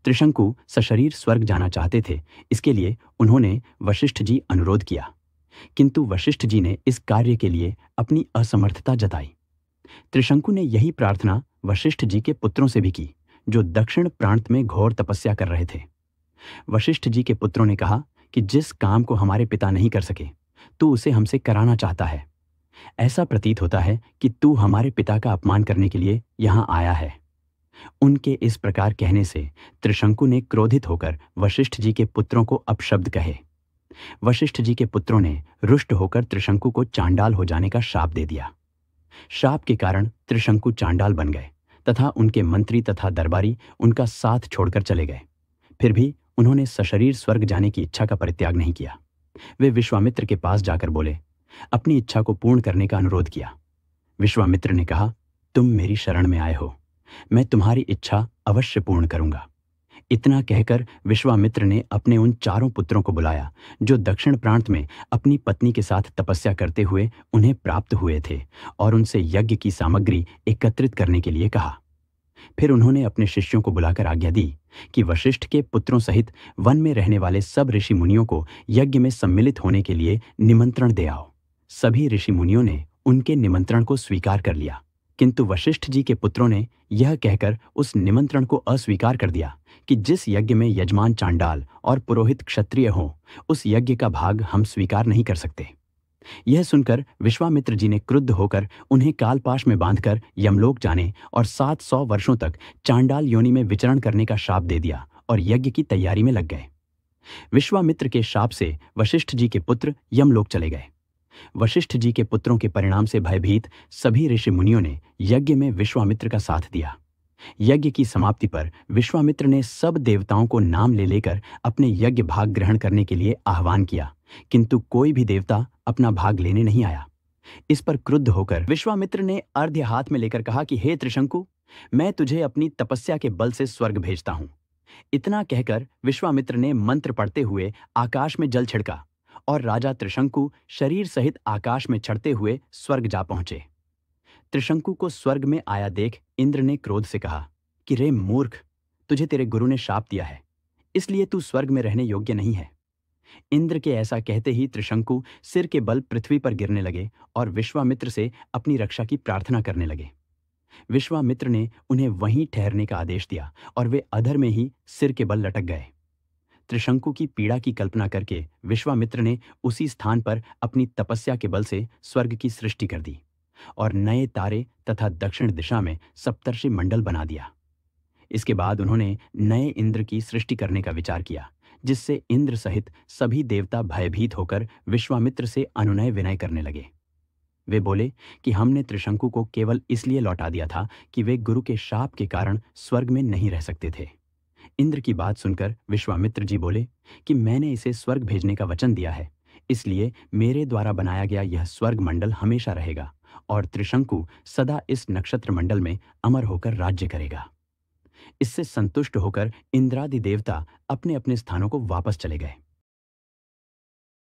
त्रिशंकु सशरीर स्वर्ग जाना चाहते थे, इसके लिए उन्होंने वशिष्ठ जी अनुरोध किया, किंतु वशिष्ठ जी ने इस कार्य के लिए अपनी असमर्थता जताई। त्रिशंकु ने यही प्रार्थना वशिष्ठ जी के पुत्रों से भी की, जो दक्षिण प्रांत में घोर तपस्या कर रहे थे। वशिष्ठ जी के पुत्रों ने कहा कि जिस काम को हमारे पिता नहीं कर सके, तू उसे हमसे कराना चाहता है। ऐसा प्रतीत होता है कि तू हमारे पिता का अपमान करने के लिए यहाँ आया है। उनके इस प्रकार कहने से त्रिशंकु ने क्रोधित होकर वशिष्ठ जी के पुत्रों को अपशब्द कहे। वशिष्ठ जी के पुत्रों ने रुष्ट होकर त्रिशंकु को चांडाल हो जाने का शाप दे दिया। शाप के कारण त्रिशंकु चांडाल बन गए तथा उनके मंत्री तथा दरबारी उनका साथ छोड़कर चले गए। फिर भी उन्होंने सशरीर स्वर्ग जाने की इच्छा का परित्याग नहीं किया। वे विश्वामित्र के पास जाकर बोले, अपनी इच्छा को पूर्ण करने का अनुरोध किया। विश्वामित्र ने कहा, तुम मेरी शरण में आए हो, मैं तुम्हारी इच्छा अवश्य पूर्ण करूंगा। इतना कहकर विश्वामित्र ने अपने उन चारों पुत्रों को बुलाया, जो दक्षिण प्रांत में अपनी पत्नी के साथ तपस्या करते हुए उन्हें प्राप्त हुए थे, और उनसे यज्ञ की सामग्री एकत्रित करने के लिए कहा। फिर उन्होंने अपने शिष्यों को बुलाकर आज्ञा दी कि वशिष्ठ के पुत्रों सहित वन में रहने वाले सब ऋषि मुनियों को यज्ञ में सम्मिलित होने के लिए निमंत्रण दे आओ। सभी ऋषि मुनियों ने उनके निमंत्रण को स्वीकार कर लिया, किंतु वशिष्ठ जी के पुत्रों ने यह कहकर उस निमंत्रण को अस्वीकार कर दिया कि जिस यज्ञ में यजमान चांडाल और पुरोहित क्षत्रिय हों, उस यज्ञ का भाग हम स्वीकार नहीं कर सकते। यह सुनकर विश्वामित्र जी ने क्रुद्ध होकर उन्हें कालपाश में बांधकर यमलोक जाने और 700 वर्षों तक चांडाल योनि में विचरण करने का शाप दे दिया और यज्ञ की तैयारी में लग गए। विश्वामित्र के शाप से वशिष्ठ जी के पुत्र यमलोक चले गए। वशिष्ठ जी के पुत्रों के परिणाम से भयभीत सभी ऋषि मुनियों ने यज्ञ में विश्वामित्र का साथ दिया। यज्ञ की समाप्ति पर विश्वामित्र ने सब देवताओं को नाम ले लेकर अपने यज्ञ भाग ग्रहण करने के लिए आह्वान किया, किंतु कोई भी देवता अपना भाग लेने नहीं आया। इस पर क्रुद्ध होकर विश्वामित्र ने अर्घ्य हाथ में लेकर कहा कि हे त्रिशंकु, मैं तुझे अपनी तपस्या के बल से स्वर्ग भेजता हूं। इतना कहकर विश्वामित्र ने मंत्र पढ़ते हुए आकाश में जल छिड़का और राजा त्रिशंकु शरीर सहित आकाश में चढ़ते हुए स्वर्ग जा पहुंचे। त्रिशंकु को स्वर्ग में आया देख इंद्र ने क्रोध से कहा कि रे मूर्ख, तुझे तेरे गुरु ने शाप दिया है, इसलिए तू स्वर्ग में रहने योग्य नहीं है। इंद्र के ऐसा कहते ही त्रिशंकु सिर के बल पृथ्वी पर गिरने लगे और विश्वामित्र से अपनी रक्षा की प्रार्थना करने लगे। विश्वामित्र ने उन्हें वहीं ठहरने का आदेश दिया और वे अधर में ही सिर के बल लटक गए। त्रिशंकु की पीड़ा की कल्पना करके विश्वामित्र ने उसी स्थान पर अपनी तपस्या के बल से स्वर्ग की सृष्टि कर दी और नए तारे तथा दक्षिण दिशा में सप्तर्षि मंडल बना दिया। इसके बाद उन्होंने नए इंद्र की सृष्टि करने का विचार किया, जिससे इंद्र सहित सभी देवता भयभीत होकर विश्वामित्र से अनुनय विनय करने लगे। वे बोले कि हमने त्रिशंकु को केवल इसलिए लौटा दिया था कि वे गुरु के शाप के कारण स्वर्ग में नहीं रह सकते थे। इंद्र की बात सुनकर विश्वामित्र जी बोले कि मैंने इसे स्वर्ग भेजने का वचन दिया है, इसलिए मेरे द्वारा बनाया गया यह स्वर्ग मंडल हमेशा रहेगा और त्रिशंकु सदा इस नक्षत्र मंडल में अमर होकर राज्य करेगा। इससे संतुष्ट होकर इंद्रादि देवता अपने अपने स्थानों को वापस चले गए।